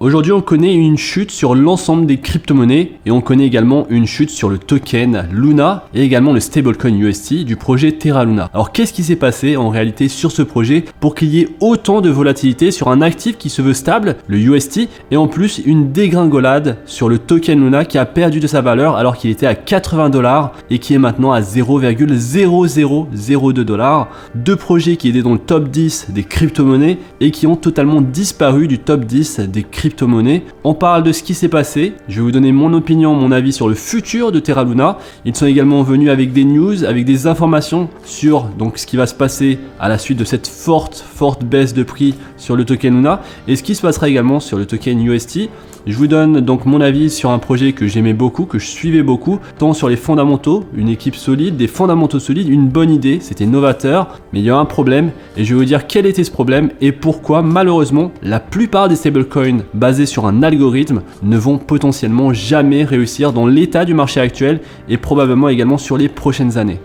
Aujourd'hui, on connaît une chute sur l'ensemble des crypto-monnaies et on connaît également une chute sur le token Luna et également le stablecoin UST du projet Terra Luna. Alors, qu'est-ce qui s'est passé en réalité sur ce projet pour qu'il y ait autant de volatilité sur un actif qui se veut stable, le UST, et en plus une dégringolade sur le token Luna qui a perdu de sa valeur alors qu'il était à 80 $ et qui est maintenant à 0,0002 $. Deux projets qui étaient dans le top 10 des crypto-monnaies et qui ont totalement disparu du top 10 des crypto-monnaies. On parle de ce qui s'est passé. Je vais vous donner mon opinion, mon avis sur le futur de Terra Luna. Ils sont également venus avec des news, avec des informations sur donc ce qui va se passer à la suite de cette forte baisse de prix sur le token Luna et ce qui se passera également sur le token UST. Je vous donne donc mon avis sur un projet que j'aimais beaucoup, que je suivais beaucoup, tant sur les fondamentaux, une équipe solide, des fondamentaux solides, une bonne idée, c'était novateur, mais il y a un problème et je vais vous dire quel était ce problème et pourquoi malheureusement la plupart des stablecoins basés sur un algorithme ne vont potentiellement jamais réussir dans l'état du marché actuel et probablement également sur les prochaines années.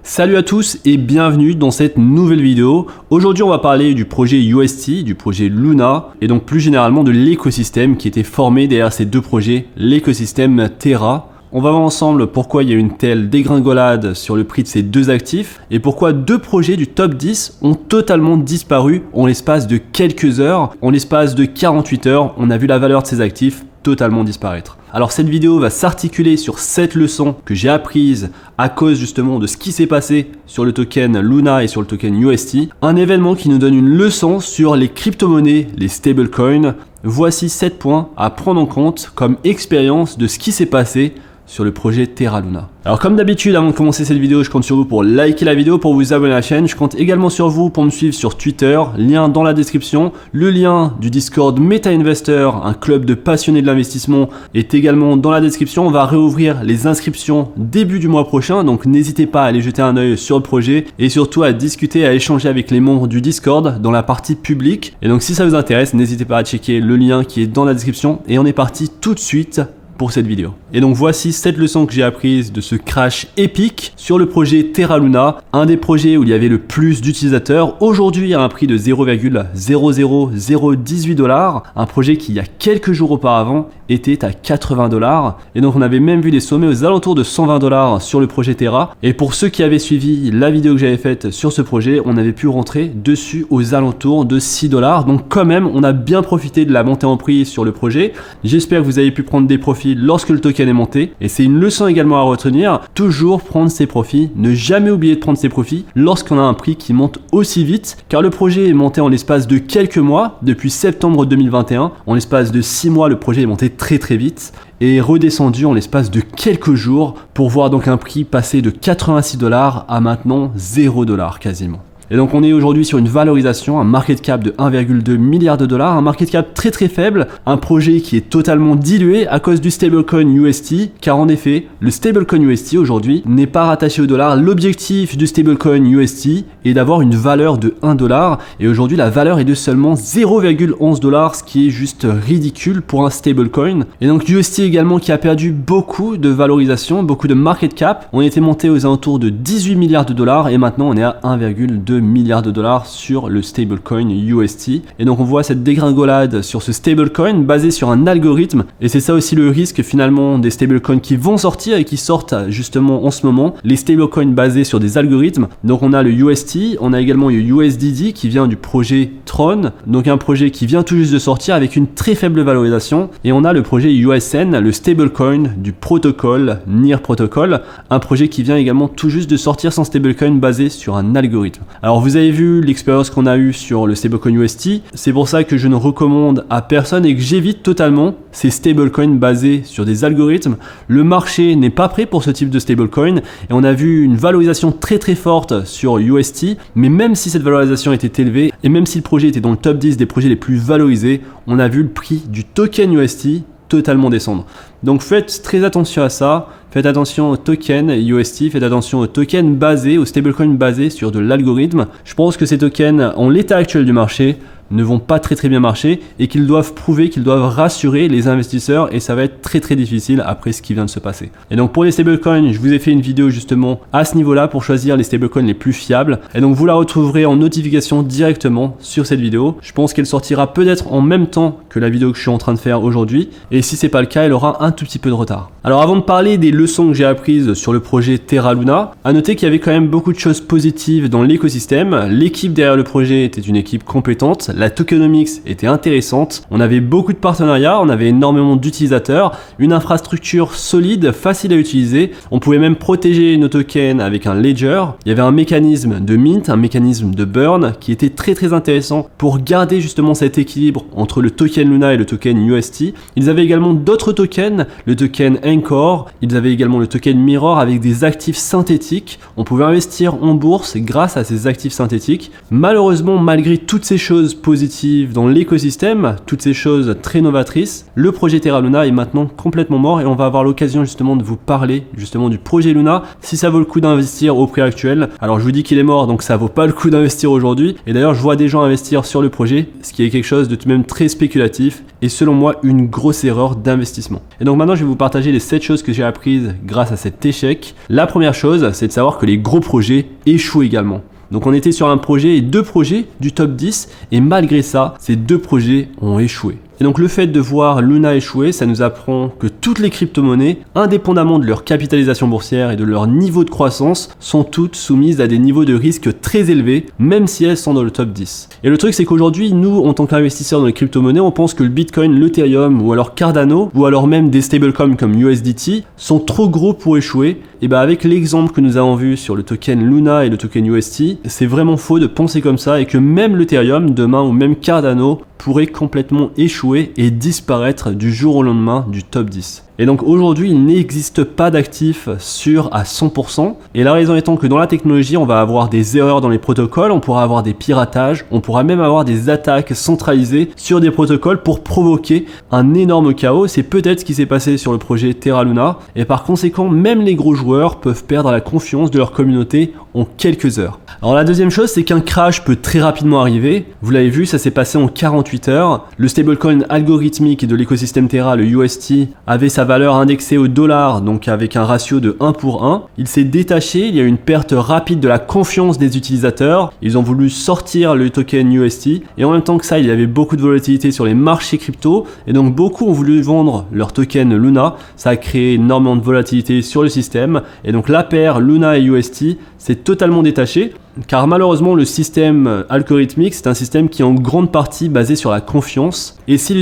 Salut à tous et bienvenue dans cette nouvelle vidéo. Aujourd'hui on va parler du projet UST, du projet Luna et donc plus généralement de l'écosystème qui était formé derrière ces deux projets, l'écosystème Terra. On va voir ensemble pourquoi il y a une telle dégringolade sur le prix de ces deux actifs et pourquoi deux projets du top 10 ont totalement disparu en l'espace de quelques heures, en l'espace de 48 heures, on a vu la valeur de ces actifs totalement disparaître. Alors cette vidéo va s'articuler sur 7 leçons que j'ai apprises à cause justement de ce qui s'est passé sur le token Luna et sur le token UST. Un événement qui nous donne une leçon sur les crypto-monnaies, les stablecoins. Voici 7 points à prendre en compte comme expérience de ce qui s'est passé sur le projet Terra Luna. Alors comme d'habitude, avant de commencer cette vidéo, je compte sur vous pour liker la vidéo, pour vous abonner à la chaîne. Je compte également sur vous pour me suivre sur Twitter, lien dans la description. Le lien du Discord Meta Investor, un club de passionnés de l'investissement, est également dans la description. On va réouvrir les inscriptions début du mois prochain, donc n'hésitez pas à aller jeter un œil sur le projet et surtout à discuter, à échanger avec les membres du Discord dans la partie publique. Et donc si ça vous intéresse, n'hésitez pas à checker le lien qui est dans la description et on est parti tout de suite pour cette vidéo. Et donc voici 7 leçons que j'ai apprises de ce crash épique sur le projet Terra Luna, un des projets où il y avait le plus d'utilisateurs, aujourd'hui à un prix de 0,00018 $, un projet qui il y a quelques jours auparavant était à 80 $, et donc on avait même vu des sommets aux alentours de 120 $ sur le projet Terra, et pour ceux qui avaient suivi la vidéo que j'avais faite sur ce projet, on avait pu rentrer dessus aux alentours de 6 $, donc quand même on a bien profité de la montée en prix sur le projet. J'espère que vous avez pu prendre des profits lorsque le token est monté et c'est une leçon également à retenir, toujours prendre ses profits, ne jamais oublier de prendre ses profits lorsqu'on a un prix qui monte aussi vite car le projet est monté en l'espace de quelques mois, depuis septembre 2021, en l'espace de 6 mois le projet est monté très vite et est redescendu en l'espace de quelques jours pour voir donc un prix passer de 86 $ à maintenant 0 $ quasiment. Et donc on est aujourd'hui sur une valorisation, un market cap de 1,2 milliard $, un market cap très faible, un projet qui est totalement dilué à cause du stablecoin UST, car en effet, le stablecoin UST aujourd'hui n'est pas rattaché au dollar. L'objectif du stablecoin UST est d'avoir une valeur de 1 $, et aujourd'hui la valeur est de seulement 0,11 $, ce qui est juste ridicule pour un stablecoin. Et donc UST également qui a perdu beaucoup de valorisation, beaucoup de market cap. On était monté aux alentours de 18 milliards $, et maintenant on est à 1,2 milliards $, sur le stablecoin UST. Et donc on voit cette dégringolade sur ce stablecoin basé sur un algorithme, et c'est ça aussi le risque finalement des stablecoins qui vont sortir et qui sortent justement en ce moment, les stablecoins basés sur des algorithmes. Donc on a le UST, on a également le USDD qui vient du projet Tron, donc un projet qui vient tout juste de sortir avec une très faible valorisation, et on a le projet USN, le stablecoin du protocole NEAR Protocol, un projet qui vient également tout juste de sortir son stablecoin basé sur un algorithme. Alors vous avez vu l'expérience qu'on a eue sur le stablecoin UST, c'est pour ça que je ne recommande à personne et que j'évite totalement ces stablecoins basés sur des algorithmes. Le marché n'est pas prêt pour ce type de stablecoin et on a vu une valorisation très forte sur UST, mais même si cette valorisation était élevée et même si le projet était dans le top 10 des projets les plus valorisés, on a vu le prix du token UST totalement descendre. Donc faites très attention à ça, faites attention au token UST, faites attention aux tokens basés, aux stablecoins basés sur de l'algorithme. Je pense que ces tokens, en l'état actuel du marché, ne vont pas très bien marcher et qu'ils doivent prouver, qu'ils doivent rassurer les investisseurs et ça va être très difficile après ce qui vient de se passer. Et donc pour les stablecoins, je vous ai fait une vidéo justement à ce niveau-là pour choisir les stablecoins les plus fiables et donc vous la retrouverez en notification directement sur cette vidéo. Je pense qu'elle sortira peut-être en même temps que la vidéo que je suis en train de faire aujourd'hui et si c'est pas le cas, elle aura un tout petit peu de retard. Alors avant de parler des leçons que j'ai apprises sur le projet Terra Luna, à noter qu'il y avait quand même beaucoup de choses positives dans l'écosystème. L'équipe derrière le projet était une équipe compétente, la tokenomics était intéressante, on avait beaucoup de partenariats, on avait énormément d'utilisateurs, une infrastructure solide, facile à utiliser, on pouvait même protéger nos tokens avec un ledger, il y avait un mécanisme de mint, un mécanisme de burn qui était très intéressant pour garder justement cet équilibre entre le token Luna et le token UST. Ils avaient également d'autres tokens, le token Anchor, ils avaient également le token Mirror avec des actifs synthétiques, on pouvait investir en bourse grâce à ces actifs synthétiques. Malheureusement, malgré toutes ces choses positives dans l'écosystème, toutes ces choses très novatrices, le projet Terra Luna est maintenant complètement mort et on va avoir l'occasion justement de vous parler justement du projet Luna, si ça vaut le coup d'investir au prix actuel. Alors je vous dis qu'il est mort donc ça vaut pas le coup d'investir aujourd'hui et d'ailleurs je vois des gens investir sur le projet, ce qui est quelque chose de tout de même très spéculatif et selon moi une grosse erreur d'investissement. Et donc maintenant je vais vous partager les 7 choses que j'ai apprises grâce à cet échec. La première chose, c'est de savoir que les gros projets échouent également. Donc on était sur un projet et 2 projets du top 10 et malgré ça, ces 2 projets ont échoué. Et donc le fait de voir Luna échouer, ça nous apprend que toutes les crypto-monnaies, indépendamment de leur capitalisation boursière et de leur niveau de croissance, sont toutes soumises à des niveaux de risque très élevés, même si elles sont dans le top 10. Et le truc c'est qu'aujourd'hui, nous, en tant qu'investisseurs dans les crypto-monnaies, on pense que le Bitcoin, l'Ethereum ou alors Cardano, ou alors même des stablecoins comme USDT, sont trop gros pour échouer. Et bien avec l'exemple que nous avons vu sur le token Luna et le token UST, c'est vraiment faux de penser comme ça et que même l'Ethereum demain ou même Cardano pourrait complètement échouer et disparaître du jour au lendemain du top 10. Et donc aujourd'hui, il n'existe pas d'actifs sûrs à 100%. Et la raison étant que dans la technologie, on va avoir des erreurs dans les protocoles, on pourra avoir des piratages, on pourra même avoir des attaques centralisées sur des protocoles pour provoquer un énorme chaos. C'est peut-être ce qui s'est passé sur le projet Terra Luna. Et par conséquent, même les gros joueurs peuvent perdre la confiance de leur communauté en quelques heures. Alors la deuxième chose, c'est qu'un crash peut très rapidement arriver. Vous l'avez vu, ça s'est passé en 48 heures. Le stablecoin algorithmique de l'écosystème Terra, le UST, avait sa valeur indexée au dollar, donc avec un ratio de 1 pour 1. Il s'est détaché, il y a eu une perte rapide de la confiance des utilisateurs. Ils ont voulu sortir le token UST et en même temps que ça, il y avait beaucoup de volatilité sur les marchés crypto et donc beaucoup ont voulu vendre leur token Luna. Ça a créé énormément de volatilité sur le système et donc la paire Luna et UST s'est totalement détachée. Car malheureusement le système algorithmique c'est un système qui est en grande partie basé sur la confiance et si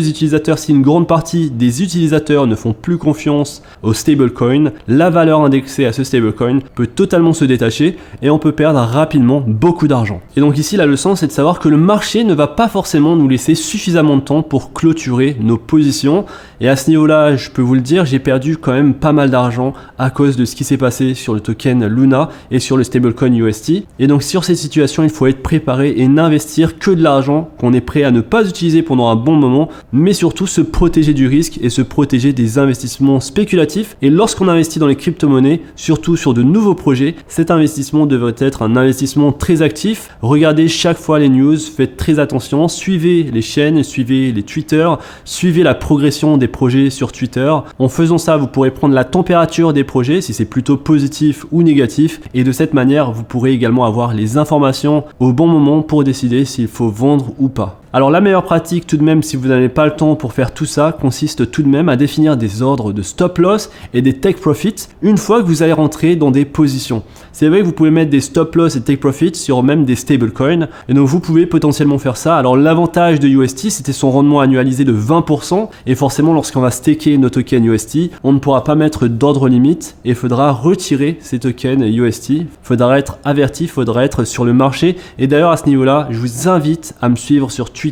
une grande partie des utilisateurs ne font plus confiance au stablecoin, la valeur indexée à ce stablecoin peut totalement se détacher et on peut perdre rapidement beaucoup d'argent. Et donc ici la leçon c'est de savoir que le marché ne va pas forcément nous laisser suffisamment de temps pour clôturer nos positions et à ce niveau là je peux vous le dire, j'ai perdu quand même pas mal d'argent à cause de ce qui s'est passé sur le token Luna et sur le stablecoin UST et donc sur cette situation, il faut être préparé et n'investir que de l'argent qu'on est prêt à ne pas utiliser pendant un bon moment, mais surtout se protéger du risque et se protéger des investissements spéculatifs. Et lorsqu'on investit dans les crypto-monnaies, surtout sur de nouveaux projets, cet investissement devrait être un investissement très actif. Regardez chaque fois les news, faites très attention, suivez les chaînes, suivez les Twitter, suivez la progression des projets sur Twitter. En faisant ça, vous pourrez prendre la température des projets, si c'est plutôt positif ou négatif, et de cette manière, vous pourrez également avoir les informations au bon moment pour décider s'il faut vendre ou pas. Alors la meilleure pratique tout de même si vous n'avez pas le temps pour faire tout ça consiste tout de même à définir des ordres de stop loss et des take profits une fois que vous allez rentrer dans des positions. C'est vrai que vous pouvez mettre des stop loss et take profits sur même des stablecoins et donc vous pouvez potentiellement faire ça. Alors l'avantage de UST c'était son rendement annualisé de 20% et forcément lorsqu'on va staker nos tokens UST on ne pourra pas mettre d'ordre limite et il faudra retirer ces tokens UST. Il faudra être averti, il faudra être sur le marché et d'ailleurs à ce niveau là je vous invite à me suivre sur Twitter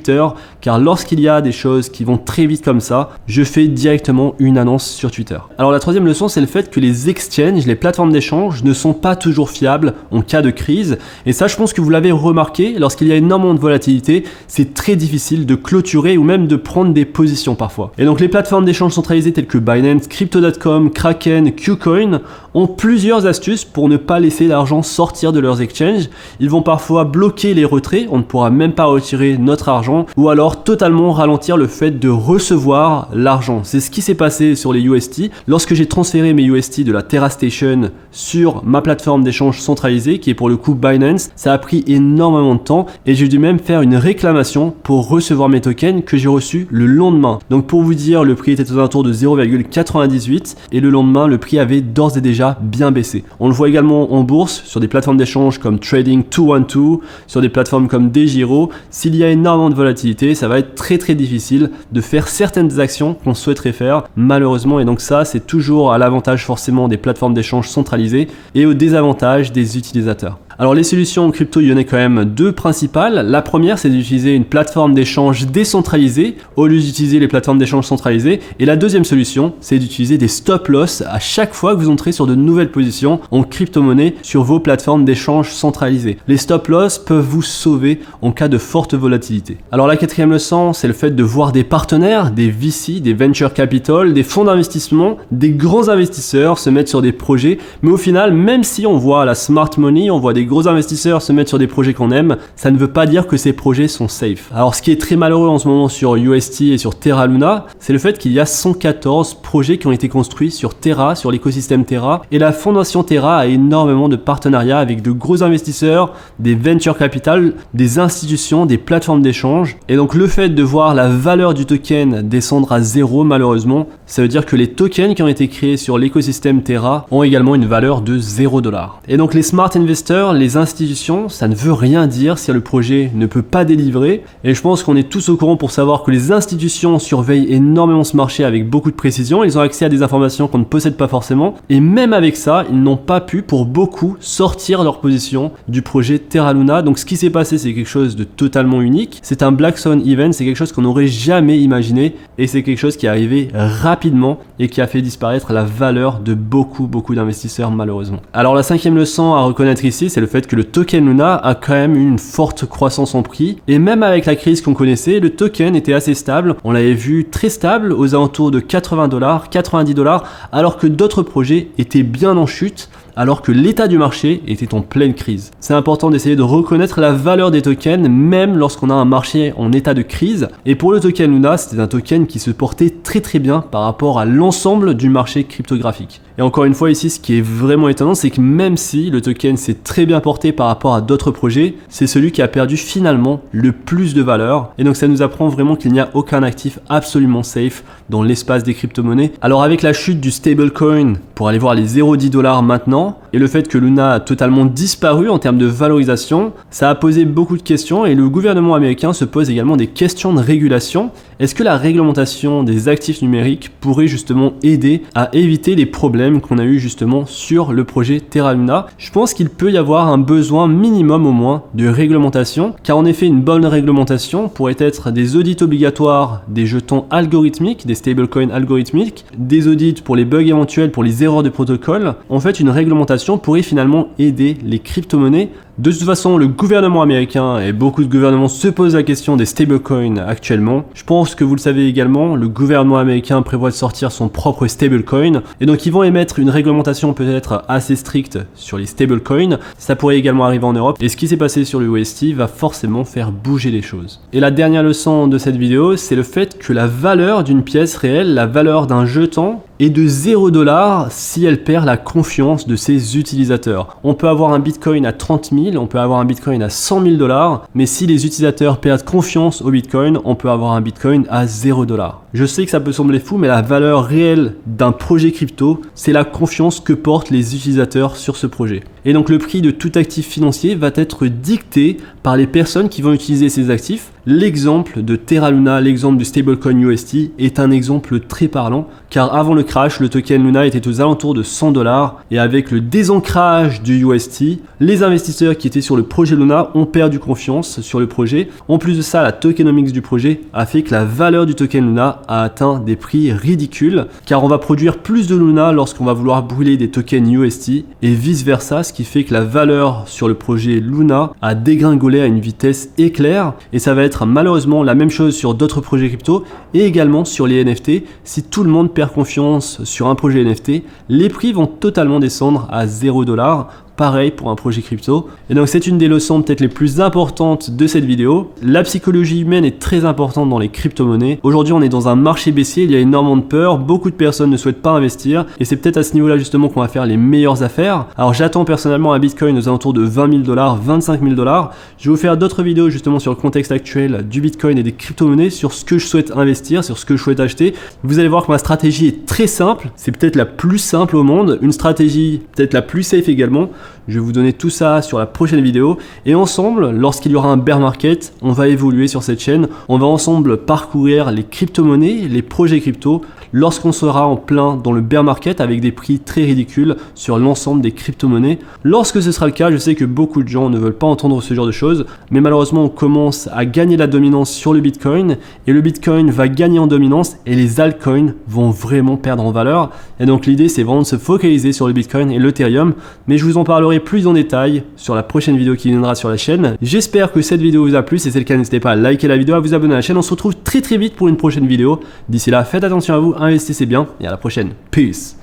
car lorsqu'il y a des choses qui vont très vite comme ça, je fais directement une annonce sur Twitter. Alors la troisième leçon c'est le fait que les exchanges, les plateformes d'échange ne sont pas toujours fiables en cas de crise et ça je pense que vous l'avez remarqué, lorsqu'il y a énormément de volatilité, c'est très difficile de clôturer ou même de prendre des positions parfois. Et donc les plateformes d'échange centralisées telles que Binance, Crypto.com, Kraken, KuCoin ont plusieurs astuces pour ne pas laisser l'argent sortir de leurs exchanges. Ils vont parfois bloquer les retraits, on ne pourra même pas retirer notre argent, ou alors totalement ralentir le fait de recevoir l'argent. C'est ce qui s'est passé sur les UST. Lorsque j'ai transféré mes UST de la TerraStation sur ma plateforme d'échange centralisée, qui est pour le coup Binance, ça a pris énormément de temps et j'ai dû même faire une réclamation pour recevoir mes tokens que j'ai reçus le lendemain. Donc pour vous dire, le prix était aux alentours de 0,98 et le lendemain, le prix avait d'ores et déjà bien baissé. On le voit également en bourse, sur des plateformes d'échange comme Trading 212, sur des plateformes comme DeGiro. S'il y a énormément de volatilité, ça va être très difficile de faire certaines actions qu'on souhaiterait faire, malheureusement. Et donc ça, c'est toujours à l'avantage forcément des plateformes d'échange centralisées et au désavantage des utilisateurs. Alors les solutions en crypto, il y en a quand même deux principales. La première, c'est d'utiliser une plateforme d'échange décentralisée au lieu d'utiliser les plateformes d'échange centralisées. Et la deuxième solution, c'est d'utiliser des stop loss à chaque fois que vous entrez sur de nouvelles positions en crypto-monnaie sur vos plateformes d'échange centralisées. Les stop loss peuvent vous sauver en cas de forte volatilité. Alors la quatrième leçon, c'est le fait de voir des partenaires, des VC, des venture capital, des fonds d'investissement, des grands investisseurs se mettre sur des projets. Mais au final, même si on voit la smart money, on voit des gros investisseurs se mettre sur des projets qu'on aime, ça ne veut pas dire que ces projets sont safe. Alors ce qui est très malheureux en ce moment sur UST et sur Terra Luna, c'est le fait qu'il y a 114 projets qui ont été construits sur Terra, sur l'écosystème Terra, et la fondation Terra a énormément de partenariats avec de gros investisseurs, des venture capital, des institutions, des plateformes d'échange. Et donc le fait de voir la valeur du token descendre à zéro, malheureusement, ça veut dire que les tokens qui ont été créés sur l'écosystème Terra ont également une valeur de 0$. Et donc les smart investors, les institutions, ça ne veut rien dire si le projet ne peut pas délivrer. Et je pense qu'on est tous au courant pour savoir que les institutions surveillent énormément ce marché avec beaucoup de précision. Ils ont accès à des informations qu'on ne possède pas forcément. Et même avec ça, ils n'ont pas pu, pour beaucoup, sortir leur position du projet Terra Luna. Donc ce qui s'est passé, c'est quelque chose de totalement unique. C'est un Black Swan Event, c'est quelque chose qu'on n'aurait jamais imaginé. Et c'est quelque chose qui est arrivé rapidement et qui a fait disparaître la valeur de beaucoup d'investisseurs, malheureusement. Alors la cinquième leçon à reconnaître ici, c'est le fait que le token Luna a quand même une forte croissance en prix. Et même avec la crise qu'on connaissait, le token était assez stable. On l'avait vu très stable aux alentours de $80, $90, alors que d'autres projets étaient bien en chute, alors que l'état du marché était en pleine crise. C'est important d'essayer de reconnaître la valeur des tokens, même lorsqu'on a un marché en état de crise. Et pour le token Luna, c'était un token qui se portait très bien par rapport à l'ensemble du marché cryptographique. Et encore une fois ici, ce qui est vraiment étonnant, c'est que même si le token s'est très bien porté par rapport à d'autres projets, c'est celui qui a perdu finalement le plus de valeur. Et donc ça nous apprend vraiment qu'il n'y a aucun actif absolument safe dans l'espace des crypto-monnaies. Alors avec la chute du stablecoin, pour aller voir les 0,10$ maintenant, et le fait que Luna a totalement disparu en termes de valorisation, ça a posé beaucoup de questions et le gouvernement américain se pose également des questions de régulation. Est-ce que la réglementation des actifs numériques pourrait justement aider à éviter les problèmes qu'on a eu justement sur le projet Terra Luna? Je pense qu'il peut y avoir un besoin minimum au moins de réglementation, car en effet une bonne réglementation pourrait être des audits obligatoires des jetons algorithmiques, des stablecoins algorithmiques, des audits pour les bugs éventuels, pour les erreurs de protocole. En fait, une réglementation pourrait finalement aider les crypto-monnaies. De toute façon, le gouvernement américain et beaucoup de gouvernements se posent la question des stablecoins actuellement. Je pense que vous le savez également, le gouvernement américain prévoit de sortir son propre stablecoin et donc ils vont émettre une réglementation peut-être assez stricte sur les stablecoins. Ça pourrait également arriver en Europe et ce qui s'est passé sur le UST va forcément faire bouger les choses. Et la dernière leçon de cette vidéo, c'est le fait que la valeur d'une pièce réelle, la valeur d'un jeton, est de 0$ si elle perd la confiance de ses utilisateurs. On peut avoir un bitcoin à 30 000, on peut avoir un bitcoin à 100 000$, mais si les utilisateurs perdent confiance au bitcoin, on peut avoir un bitcoin à 0$. Je sais que ça peut sembler fou, mais la valeur réelle d'un projet crypto, c'est la confiance que portent les utilisateurs sur ce projet. Et donc le prix de tout actif financier va être dicté par les personnes qui vont utiliser ces actifs. L'exemple de Terra Luna, l'exemple du stablecoin UST est un exemple très parlant, car avant le crash, le token Luna était aux alentours de 100$, et avec le désancrage du UST, les investisseurs qui étaient sur le projet Luna ont perdu confiance sur le projet. En plus de ça, la tokenomics du projet a fait que la valeur du token Luna a atteint des prix ridicules, car on va produire plus de Luna lorsqu'on va vouloir brûler des tokens UST et vice versa, ce qui fait que la valeur sur le projet Luna a dégringolé à une vitesse éclair, et ça va être malheureusement la même chose sur d'autres projets crypto et également sur les NFT. Si tout le monde perd confiance sur un projet NFT, les prix vont totalement descendre à 0$. Pareil pour un projet crypto. Et donc c'est une des leçons peut-être les plus importantes de cette vidéo. La psychologie humaine est très importante dans les crypto-monnaies. Aujourd'hui on est dans un marché baissier, il y a énormément de peur, beaucoup de personnes ne souhaitent pas investir et c'est peut-être à ce niveau-là justement qu'on va faire les meilleures affaires. Alors j'attends personnellement un Bitcoin aux alentours de 20 000 $, 25 000 $. Je vais vous faire d'autres vidéos justement sur le contexte actuel du Bitcoin et des crypto-monnaies, sur ce que je souhaite investir, sur ce que je souhaite acheter. Vous allez voir que ma stratégie est très simple, c'est peut-être la plus simple au monde, une stratégie peut-être la plus safe également. Je vais vous donner tout ça sur la prochaine vidéo et ensemble, lorsqu'il y aura un bear market, on va évoluer sur cette chaîne, on va ensemble parcourir les crypto-monnaies, les projets crypto, lorsqu'on sera en plein dans le bear market avec des prix très ridicules sur l'ensemble des crypto-monnaies. Lorsque ce sera le cas, je sais que beaucoup de gens ne veulent pas entendre ce genre de choses, mais malheureusement on commence à gagner la dominance sur le Bitcoin et le Bitcoin va gagner en dominance et les altcoins vont vraiment perdre en valeur. Et donc l'idée c'est vraiment de se focaliser sur le Bitcoin et l'Ethereum, mais je vous en parlerai plus en détail sur la prochaine vidéo qui viendra sur la chaîne. J'espère que cette vidéo vous a plu, si c'est le cas n'hésitez pas à liker la vidéo, à vous abonner à la chaîne, on se retrouve très vite pour une prochaine vidéo. D'ici là, faites attention à vous, investissez bien et à la prochaine. Peace.